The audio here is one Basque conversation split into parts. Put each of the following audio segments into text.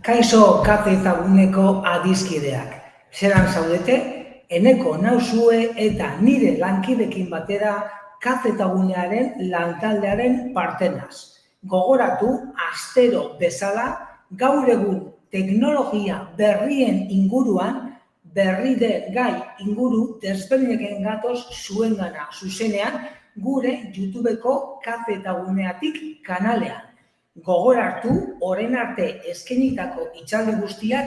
Kaixo kafe eta guneko adiskideak. Zeran zaudete, eneko nauzue eta nire lankidekin batera kafe eta gunearen lantaldearen partenaz. Gogoratu, astero bezala, gaur egun teknologia berrien inguruan, berride gai inguru desberdineken gatoz zuengana zuzenean, gure YouTubeko kafe eta guneatik kanalean. Gogoratu, orain arte eskainitako hitzaldi guztiak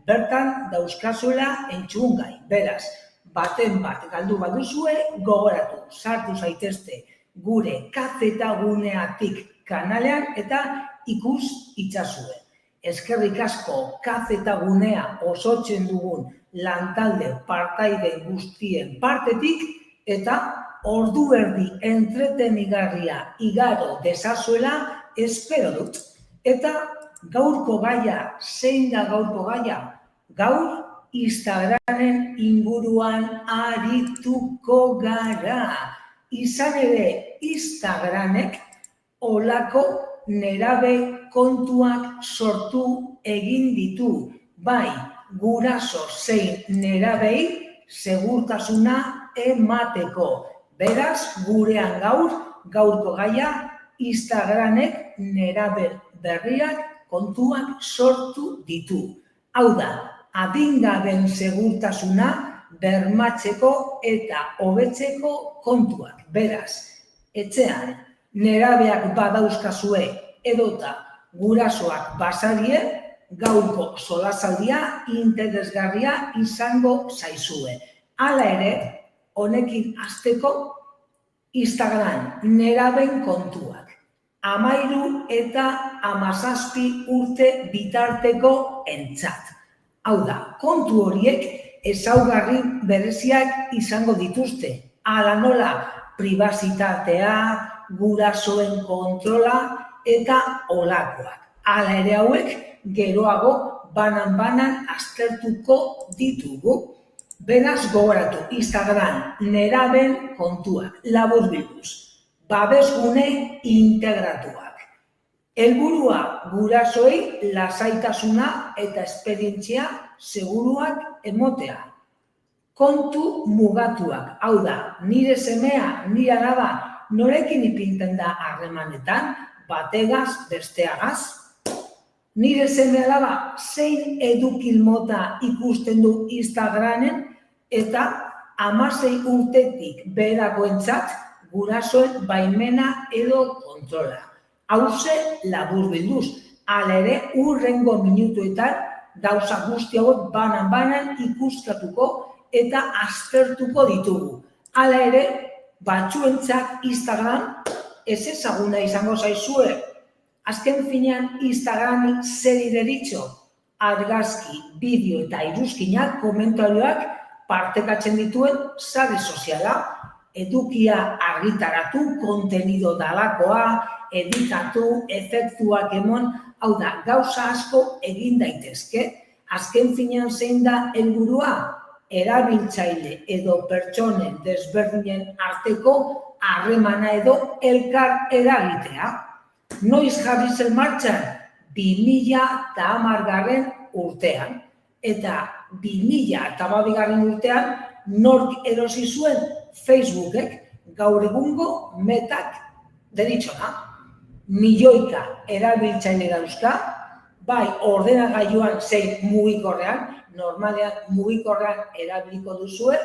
bertan dauzkazuela entzungai. Beraz, baten bat galdu baduzue, gogoratu, sartu zaitezte gure kafe eta guneatik kanalean eta ikus itzazue. Eskerrik asko kafe eta gunea osotzen dugun lantalde partaide guztien partetik eta ordu erdi entretenigarria igaro dezazuela espero dut. Eta gaurko gaia, zein da gaurko gaia? Gaur Instagramen inguruan arituko gara. Izan ere Instagramek olako nerabe kontuak sortu egin ditu. Bai, guraso zein nerabei segurtasuna emateko. Beraz, gurean gaurko gaia, Instagramek nerabe berriak kontuak sortu ditu. Hau da, adingabeen segurtasuna bermatzeko eta hobetzeko kontuak. Beraz, etxean nerabeak badauzkazue edota gurasoak basarie, gaurko solasaldia interesgarria izango zaizue. Hala ere, honekin hasteko Instagram neraben kontuak. 13 eta 17 urte bitarteko entzat. Hau da, kontu horiek ezaugarri bereziak izango dituzte. Hala nola, pribazitatea, gurasoen kontrola eta olakoak. Hala ere hauek geroago banan aztertuko ditugu. Beraz gogoratu, Instagram neraben kontuak, laburbilduz. Babesgune integratuak. Helburua gurasoei lasaitasuna eta esperientzia seguruak emotea. Kontu mugatuak, hau da, nire semea, nire alaba, norekin ipinten da harremanetan, bategaz, besteagaz. Nire seme alaba zein edukil mota ikusten du Instagramen eta 16 urtetik beherakoentzat gurasoen baimena edo kontrola. Hauze laburbilduz, hala ere hurrengo minutuetan gauza guzti hauek banan ikuskatuko eta aztertuko ditugu. Hala ere, batzuentzat Instagram ez ezaguna izango zaizue. Azken finean Instagrami zeri deritxo, argazki, bideo eta iruzkinak, komentarioak partekatzen dituen sare soziala, edukia argitaratu, kontenido dalakoa, editatu, efektuak emon, hau da, gauza asko egin daitezke. Azken finean zein da helburua, erabiltzaile edo pertsonen desberdinen arteko harremana edo elkar eragitea. Noiz jarri zen martxan? 2010 urtean. Eta 2012 urtean nork erosi zuen Facebookek gaur egungo metak deritzona. Milioika erabiltzaile dauzka, bai ordenagailuan zein mugikorrean, normalean mugikorrean erabiliko duzue,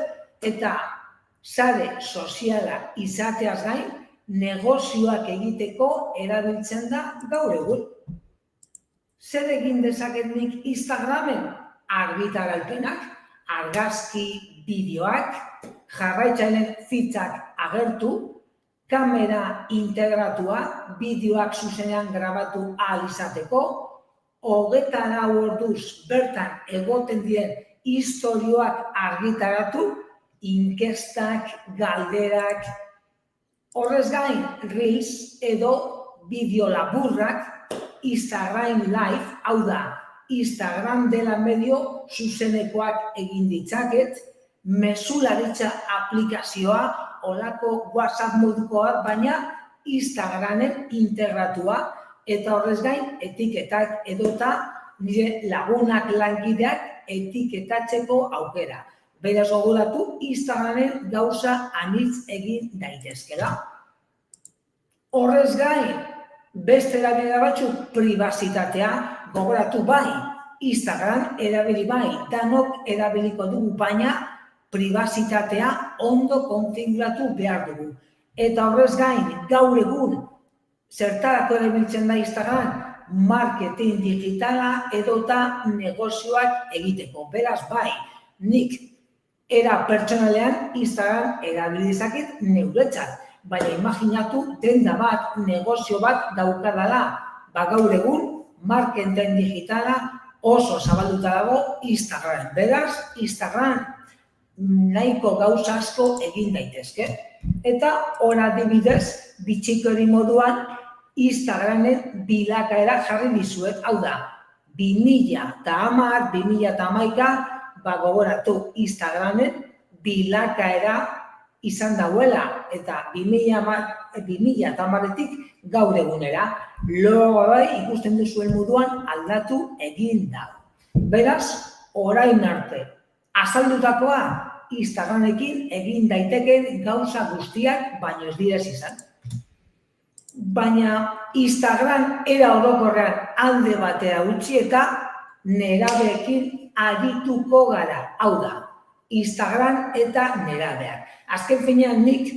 eta sare soziala izateaz gain, negozioak egiteko erabiltzen da gaur egun. Zer egin dezaket nik Instagramen? Argitaralpenak, argazki, bideoak, jarraitzaileen fitzak agertu, kamera integratua, bideoak zuzenean grabatu ahal izateko, 24 orduz bertan egoten diren istorioak argitaratu, inkestak, galderak, horrez gain, reels edo bideo laburrak, Instagram Live, hau da, Instagram dela medio zuzenekoak egin ditzaket, mezularitza aplikazioa, olako WhatsApp modukoa, baina Instagramen integratua, eta horrez gain etiketak edota nire lagunak lankideak etiketatzeko aukera. Beraz gogoratu, Instagramen gauza anitz egin daitezkela. Horrez gain, beste erabilera batzuk pribazitatea gogoratu bai, Instagram erabili bai, danok erabiliko dugu, baina pribazitatea ondo konfiguratu behar dugu. Eta horrez gain, gaur egun, zertarako erabiltzen da Instagram, marketing digitala edota negozioak egiteko. Beraz bai, nik era pertsonalean Instagram erabili dezaket neuretzat. Baina imaginatu denda bat, negozio bat daukadala. Gaur egun, marketing digitala oso zabalduta dago Instagram. Beraz, Instagram nahiko gauza asko egin daitezke. Eta hor adibidez, bitxikori moduan, Instagramen bilakaera jarri dizuet. Hau da, 2010, 2011, gogoratu Instagramen bilakaera izan dauela, eta 2010-tik gaur egunera, logoa bai ikusten duzuen moduan aldatu egin da. Beraz, orain arte, azaldutakoa Instagramekin egin daiteken gauza guztiak, baino ez direz izan. Baina Instagram era orokorrean alde batera utzi eta nerabeekin arituko gara. Hau da, Instagram eta nerabeak. Azken finean nik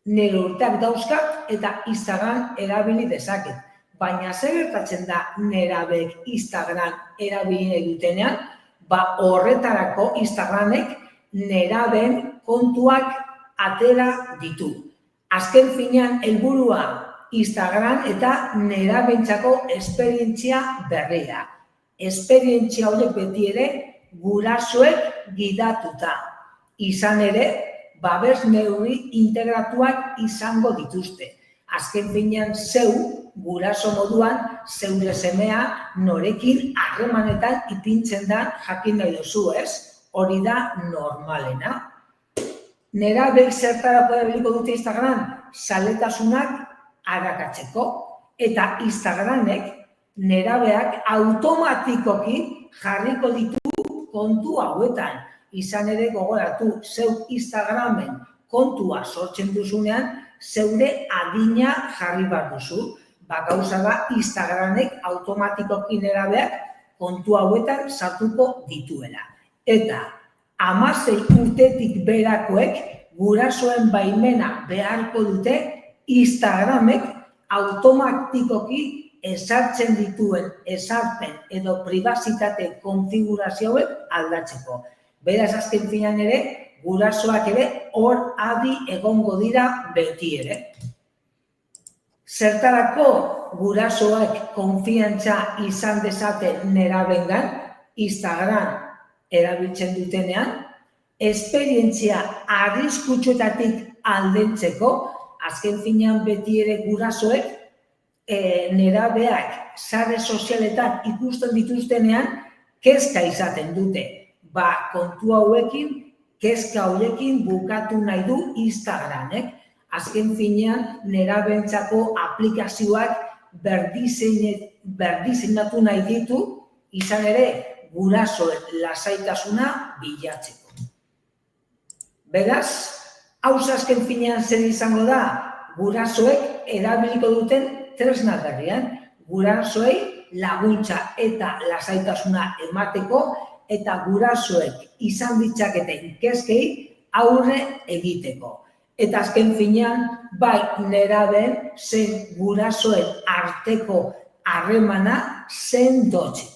nire urteak dauzkat eta Instagram erabili dezaket. Baina zer gertatzen da nerabeek Instagram erabili dutenean, horretarako Instagramek nerabeen kontuak atera ditu. Azken finean helburua Instagram eta nerabeentzako esperientzia berria. Esperientzia horiek beti ere gurasoek gidatuta. Izan ere, babes neurri integratuak izango dituzte. Azken finean zeu, guraso moduan, zeure semea norekin harremanetan ipintzen da jakin nahi duzu, ez? Hori da normalena. Nerabeek zertarako erabiliko dute Instagram? Zaletasunak arakatzeko, eta Instagramek nerabeak automatikoki jarriko ditu kontu hauetan. Izan ere gogoratu, zeu Instagramen kontua sortzen duzunean, zeure adina jarri bat duzu. Gauza da Instagramek automatikoki nerabeak kontu hauetan sartuko dituela. Eta 16 urtetik berakoek gurasoen baimena beharko dute Instagramek automatikoki ezartzen dituen ezarpen edo pribazitate konfigurazioek aldatzeko. Beraz, azken finean ere, gurasoak ere hor adi egongo dira beti ere. Zertarako gurasoak konfiantza izan dezaten nerabengan, Instagram erabiltzen dutenean, esperientzia arriskutsuetatik aldentzeko, azken finean beti ere gurasoek nerabeak sare sozialetan ikusten dituztenean, kezka izaten dute. Kontu hauekin, kezka horiekin bukatu nahi du Instagramek. Azken finean, nerabeentzako aplikazioak berdizeinatu nahi ditu, izan ere, gurasoen lasaitasuna bilatzeko. Beraz, hauz azken finean zer izango da, gurasoek erabiliko duten tresna berrian, gurasoei laguntza eta lasaitasuna emateko, eta gurasoek izan ditzaketen kezkei aurre egiteko. Eta azken finean, bai nerabeen zein gurasoen arteko harremana sendotzeko.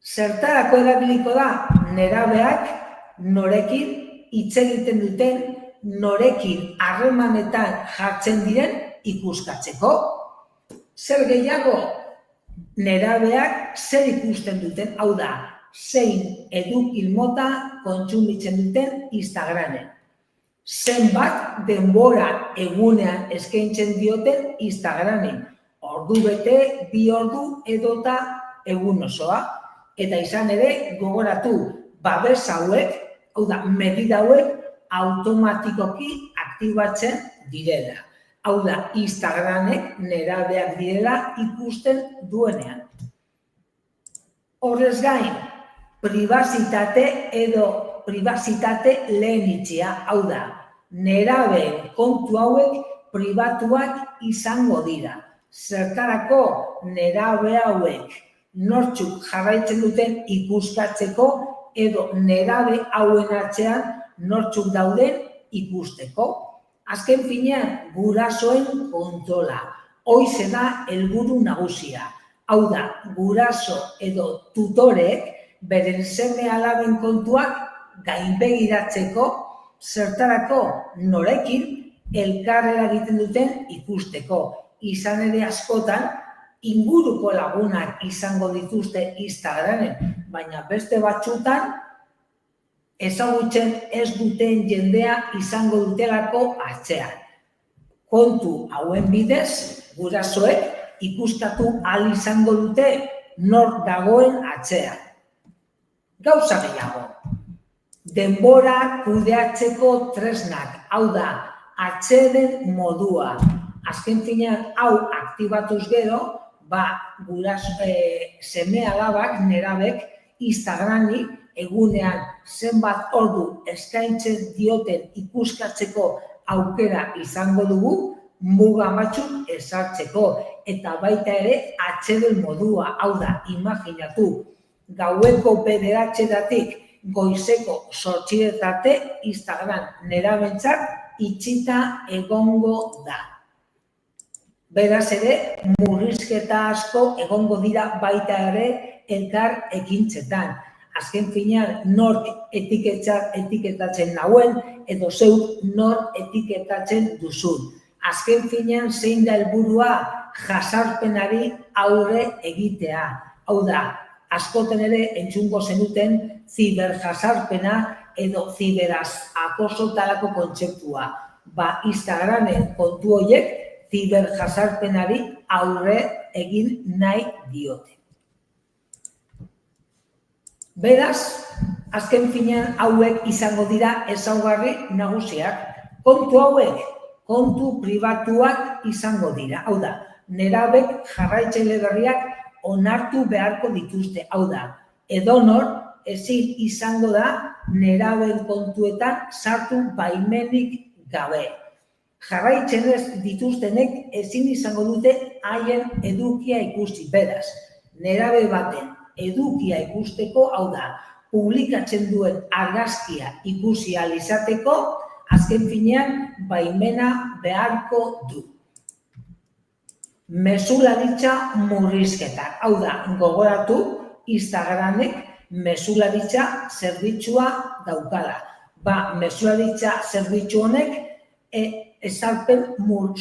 Zertarako erabiliko da nerabeak norekin hitz egiten duten, norekin harremanetan jartzen diren ikuskatzeko. Zer gehiago? Nerabeak zer ikusten duten, hau da, zein eduki mota kontsumitzen duten Instagramen. Zenbat denbora egunean eskaintzen dioten Instagramen. Ordu bete, 2 ordu edota egun osoa. Eta izan ere, gogoratu, babes hauek, hau da, medida hauek automatikoki aktibatzen direla. Hau da, Instagramek nerabeak direla ikusten duenean. Horrez gain, pribazitate lehenitzea, hau da, nerabeen kontu hauek pribatuak izango dira. Zertarako nerabe hauek nortzuk jarraitzen duten ikuskatzeko edo nerabe hauen atzean nortzuk dauden ikusteko. Azken finean, gurasoen kontrola, horixe da helburu nagusia. Hau da, guraso edo tutorek beren seme alaben kontuak gainbegiratzeko, zertarako norekin elkarrera egiten duten ikusteko. Izan ere askotan, inguruko lagunak izango dituzte Instagramen, baina beste batzutan ezagutzen ez duten jendea izango dutelako atzean. Kontu hauen bidez, gurasoek ikuskatu ahal izango dute nor dagoen atzean. Gauza gehiago. Denbora kudeatzeko tresnak, hau da, atseden modua. Azken finean hau aktibatuz gero, seme alabak, nerabek, Instagrami egunean zenbat ordu eskaintzen dioten ikuskatzeko aukera izango dugu, muga batzuk ezartzeko. Eta baita ere atseden modua, hau da, imaginatu, gaueko 9:00 goizeko 8:00 Instagram nerabentzat itxita egongo da. Beraz ere, murrizketa asko egongo dira baita ere elkar ekintzetan. Azken finean, nork etiketatzen nauen, edo zeu nork etiketatzen duzun. Azken finean, zein da helburua jazarpenari aurre egitea. Hau da, askoten ere entzungo zenuten ziberjazarpena edo ziberakosotarako kontzeptua. Instagramen kontu horiek ziberjazarpenari aurre egin nahi diote. Beraz, azken finean hauek izango dira ezaugarri nagusiak. Kontu hauek, kontu pribatuak izango dira. Hau da, nerabek jarraitzaile berriak onartu beharko dituzte. Hau da, edonor ezin izango da neraben kontuetan sartu baimenik gabe. Jarraitzen ez dituztenek ezin izango dute haien edukia ikusi. Beraz, nerabe baten edukia ikusteko, hau da, publikatzen duen argazkia ikusi ahal izateko, azken finean baimena beharko du. Mezularitza murrizketak, hau da, gogoratu Instagramek mezularitza zerbitzua daukala. Mezularitza zerbitzu honek ezarpen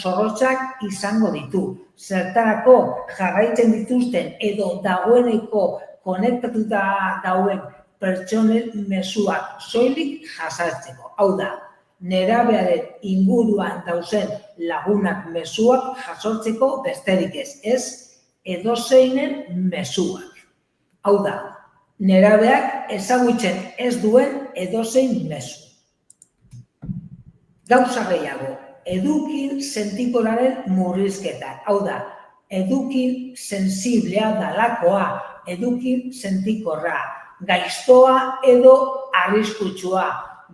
zorrotzak izango ditu. Zertarako jarraitzen dituzten edo dagoeneko konektatuta dauen pertsonen mezuak soilik jasartzeko. Hau da, nerabearen inguruan dauzen lagunak mezuak jasortzeko besterik ez edozeinen mezuak. Hau da, nerabeak ezagutzen ez duen edozein mezu. Gauza gehiago, edukin sentikoraren murrizketak. Hau da, edukin sensiblea dalakoa, edukin sentikorra, gaiztoa edo arriskutsua,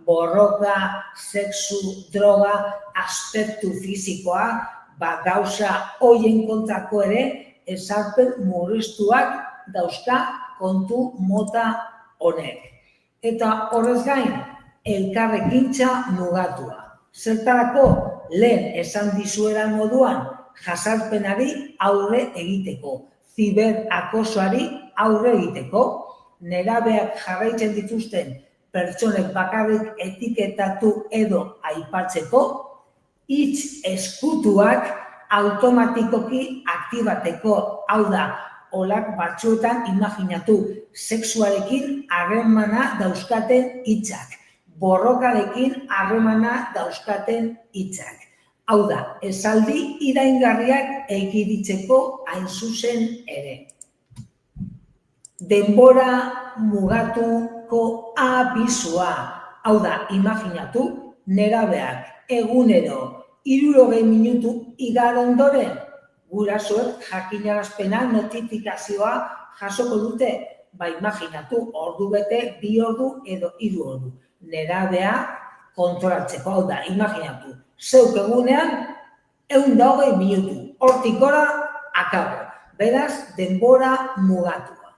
borroka, sexu, droga, aspektu fisikoa, gauza hoien kontrako ere ezarpen murriztuak dauzka kontu mota honek. Eta horrez gain, elkarrekintza mugatua. Zertarako lehen esan dizueran moduan jazarpenari aurre egiteko, ziberakosoari aurre egiteko, nerabeak jarraitzen dituzten pertsonek bakarrik etiketatu edo aipatzeko, hitz ezkutuak automatikoki aktibateko, hau da, olak batzuetan imaginatu, sexuarekin harremana dauzkaten hitzak, borrokarekin harremana dauzkaten hitzak. Hau da, esaldi iraingarriak ekiditeko hain zuzen ere. Denbora mugatuko abisua, hau da, imaginatu, nerabeak egunero 60 minutu igaro ondoren, gurasoek jakinarazpena notifikazioa jasoko dute, imaginatu, ordu bete, 2 ordu edo 3 ordu. Nerabea kontrolatzeko, hau da, imaginatu, zeuk egunean 120 minutu, hortik gora akabo, beraz, denbora mugatua.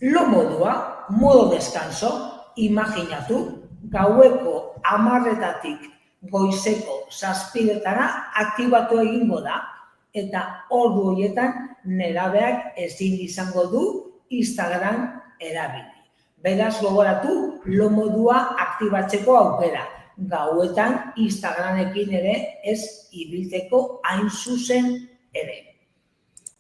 Lo modua, modo descanso, imaginatu, gaueko 10:00-tatik goizeko 7:00-etara aktibatu egingo da, eta ordu horietan nerabeak ezin izango du Instagram erabili. Beraz, gogoratu, lo modua aktibatzeko aukera. Gauetan Instagramekin ere ez ibiltzeko hain zuzen ere.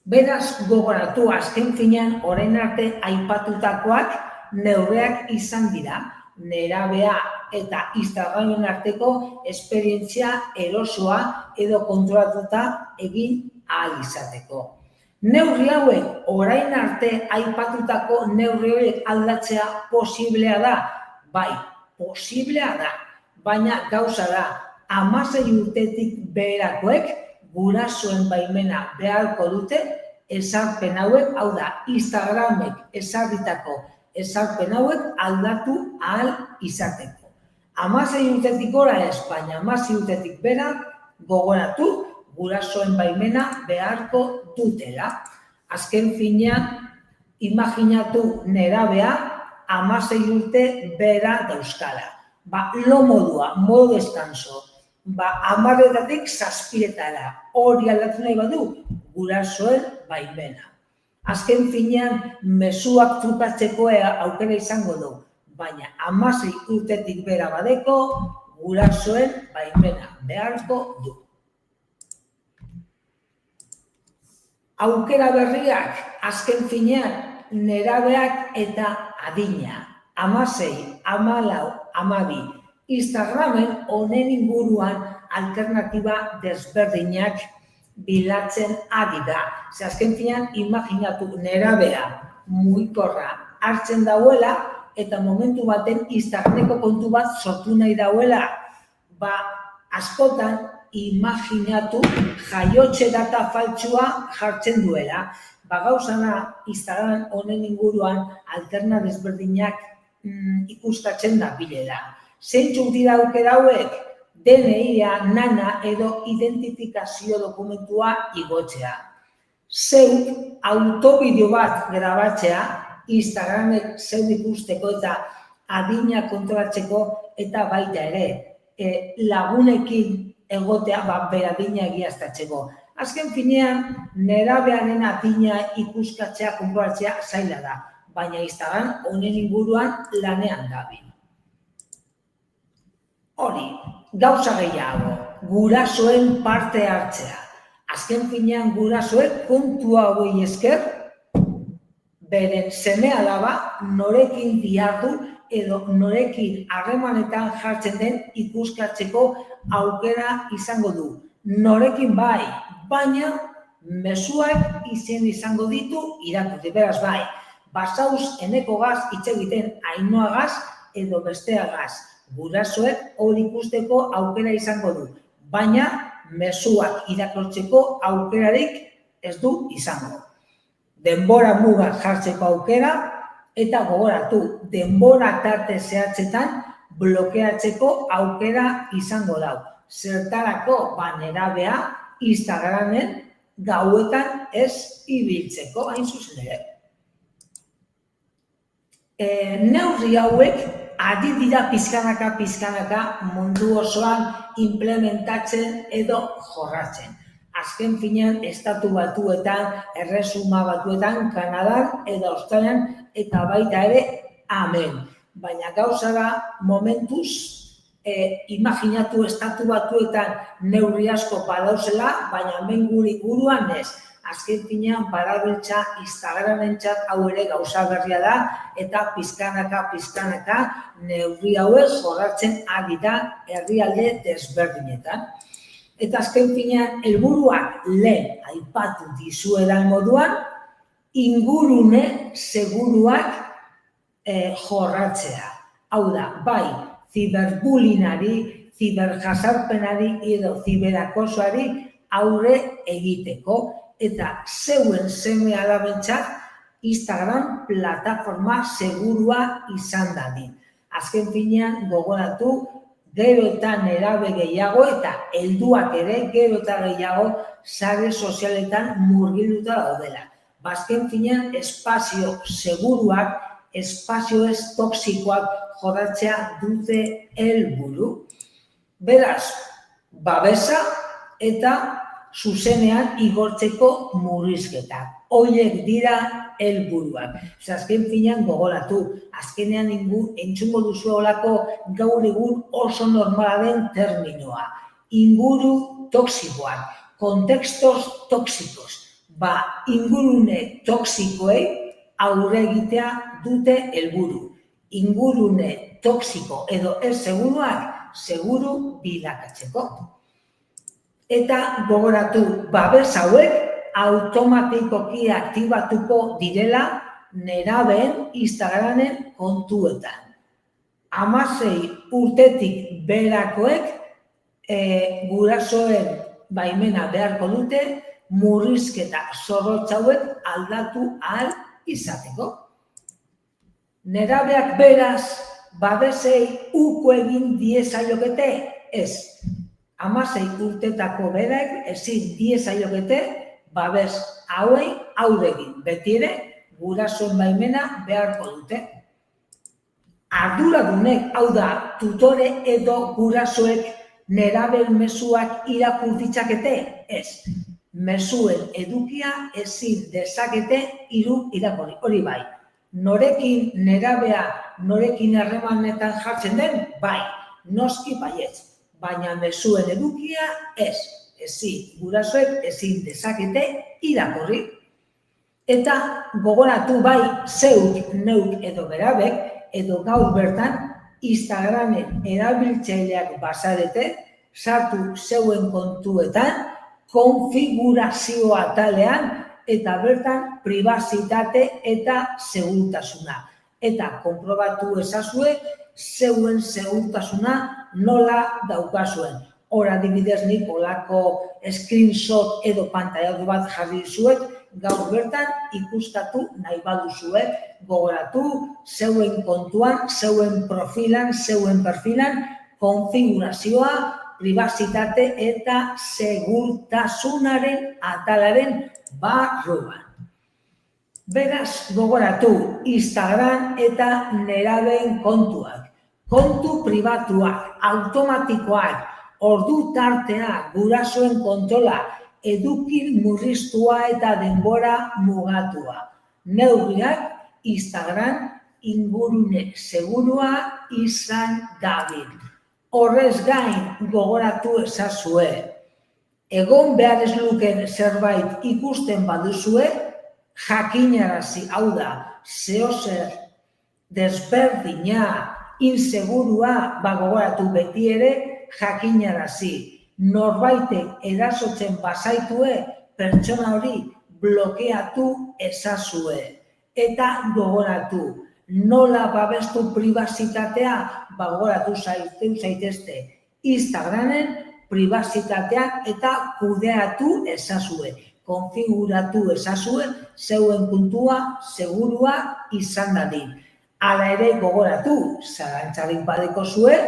Beraz, gogoratu, azken finean orain arte aipatutakoak neurriak izan dira, nerabea eta Instagramen arteko esperientzia erosoa edo kontrolatuta egin ahal izateko. Neurri hauek, orain arte aipatutako neurri horiek aldatzea posiblea da? Bai, posiblea da, baina gauza da, 16 urtetik beherakoek gurasoen baimena beharko dute ezarpen hauek, hau da, Instagramek ezarritako ezarpen hauek aldatu ahal izateko. 16 urtetik gora ez, baina 16 urtetik behera gogoratu gurasoen baimena beharko dutela. Azken finean, imaginatu nerabea 16 urte behera dauzkala. Lo modua, modo descanso, 10:00-tatik 7:00-etara, hori aldatu nahi badu, gurasoen baimena. Azken finean, mezuak trukatzeko aukera izango du, baina 16 urtetik behera badeko, gurasoen baimena beharko du. Aukera berriak, azken finean, nerabeak eta adina. 16, 14, 12. Instagramen honen inguruan alternatiba desberdinak bilatzen ari da. Azken finean, imaginatu nerabea mugikorra hartzen dauela eta momentu baten Instagrameko kontu bat sortu nahi dauela. Askotan, imaginatu jaiotze data faltsua jartzen duela. Gauza da, Instagram honen inguruan alterna desberdinak ikuskatzen da bilela. Zeintzuk dira aukera hauek? DNI-a, nana edo identifikazio dokumentua igotzea. Zeuk autobideo bat grabatzea, Instagramek zeuk ikusteko eta adina kontrolatzeko eta baita ere lagunekin egotea beradina egiaztatzeko. Azken finean, nerabearen adina ikuskatzea, konprobatzea zaila da, baina Instagram honen inguruan lanean dabil. Hori, gauza gehiago, gurasoen parte hartzea. Azken finean gurasoek kontu hauei esker, beren seme-alaba norekin dihardu edo norekin harremanetan jartzen den ikuskatzeko aukera izango du. Norekin bai, baina mezuak izen izango ditu irakurri. Beraz bai, basauz enekogaz hitz egiten Ainhoagaz edo besteagaz. Gurasoek hori ikusteko aukera izango du, baina mezuak irakurtzeko aukerarik ez du izango. Denbora muga jartzeko aukera eta gogoratu, denbora tarte zehatzetan blokeatzeko aukera izango dau. Zertarako nerabea Instagramen gauetan ez ibiltzeko, hain zuzen ere. Neurri hauek ari dira pizkanaka mundu osoan implementatzen edo jorratzen. Azken finean, Estatu Batuetan, Erresuma Batuetan, Kanadan edo Australian eta baita ere hemen. Baina gauza da momentuz imaginatu Estatu Batuetan neurri asko badauzela, baina hemen gure inguruan ez. Azken finean, badabiltza Instagramentzat hau ere gauza berria da eta pizkanaka neurri hauek jorratzen ari da herrialde desberdinetan. Eta azken finean, helburuak lehen aipatu dizuedan moduan, ingurune seguruak jorratzea. Hau da, bai, ziberbullyingari, ziberjazarpenari edo ziberakosoari aurre egiteko eta zeuen seme alabentzat Instagram plataforma segurua izan dadin. Azken finean gogoratu gero eta nerabe gehiago eta helduak ere gero eta gehiago sare sozialetan murgilduta daudela. Azken finean espazio seguruak, espazio ez toksikoak jorratzea dute helburu. Beraz, babesa eta zuzenean igortzeko murrizketak. Horiek dira helburuak. Azken finean gogoratu, azkenean entzungo duzu olako gaur egun oso normala den terminoa. Inguru toksikoak, kontekstos toksikos. Ingurune toksikoei aurre egitea dute helburu. Ingurune toksiko edo ez seguruak, seguru bilakatzeko. Eta gogoratu, babes hauek automatikoki aktibatuko direla nerabeen Instagramen kontuetan. 16 urtetik beherakoek gurasoen baimena beharko dute murrizketa zorrotz hauek aldatu ahal izateko. Nerabeak beraz babesei uko egin diezaiokete ez. 16 urtetako beraek ezin diezaiokete babes hauei aurre egin. Beti ere gurasoen baimena beharko dute. Arduradunek, hau da, tutore edo gurasoek nerabeen mezuak irakur ditzakete? Ez. Mezuen edukia ezin dezakete irakurri. Hori bai. Norekin nerabea, norekin harremanetan jartzen den? Bai. Noski baietz. Baina mezuen edukia ez. Gurasoek ezin dezakete irakurri. Eta gogoratu bai zeuk, neuk edo berabek, edo gaur bertan Instagramen erabiltzaileak bazarete, sartu zeuen kontuetan, konfigurazio atalean eta bertan pribazitate eta segurtasuna. Eta konprobatu ezazue zeuen segurtasuna nola daukazuen. Hor adibidez nik olako screenshot edo pantailatu bat jarri dizuet, gaur bertan ikustatu nahi baduzue, gogoratu zeuen kontuan, zeuen profilan, zeuen perfilan, konfigurazioa, pribazitate eta segurtasunaren atalaren barruan. Beraz, gogoratu Instagram eta nerabeen kontuak, kontu pribatuak, automatikoak, ordu tartea, gurasoen kontrola, edukin murriztua eta denbora mugatua. Neurriak Instagram ingurune segurua izan dadin. Horrez gain gogoratu ezazue. Egon behar ez luken zerbait ikusten baduzue, jakinarazi, hau da, zeozer desberdina, insegurua, gogoratu beti ere, jakinarazi. Norbaitek erasotzen bazaitue, pertsona hori blokeatu ezazue. Eta gogoratu, nola babestu pribazitatea, gogoratu zaitezte Instagramen pribazitateak eta kudeatu ezazue. Konfiguratu ezazue, zeuen puntua segurua izan dadin. Hala ere gogoratu, zalantzarik badeko zuen,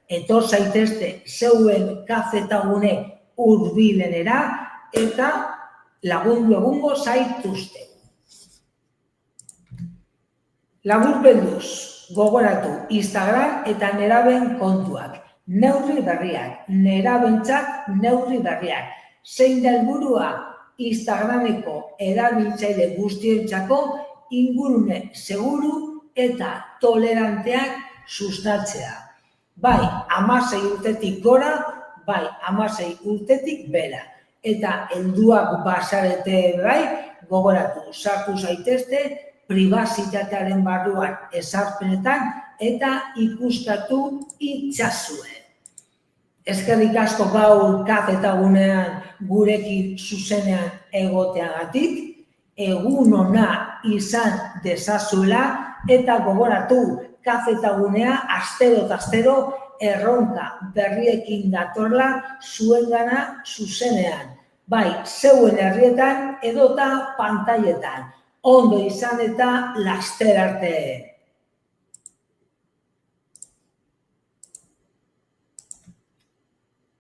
etor zaitezte zeuen kafetagune hurbilenera eta lagundu egungo zaituzte. Laburpelduz, gogoratu Instagram eta nerabeen kontuak, neurri berriak, nerabentzat neurri berriak. Zein da helburua Instagrameko erabiltzaile guztientzako ingurune seguru eta toleranteak sustatzea. Bai, 16 urtetik gora, bai, 16 urtetik bera. Eta helduak bazarete bai, gogoratu, sartu zaitezte, pribazitatearen barruan ezarpenetan eta ikuskatu itzazue. Eskerrik asko gaur kafetagunean gurekin zuzenean egoteagatik, egun ona izan dezazuela eta gogoratu kafetagunea astero eta astero erronka berriekin datorla zuengana zuzenean, bai zeuen herrietan edota pantailetan, ondo izan eta laster arte.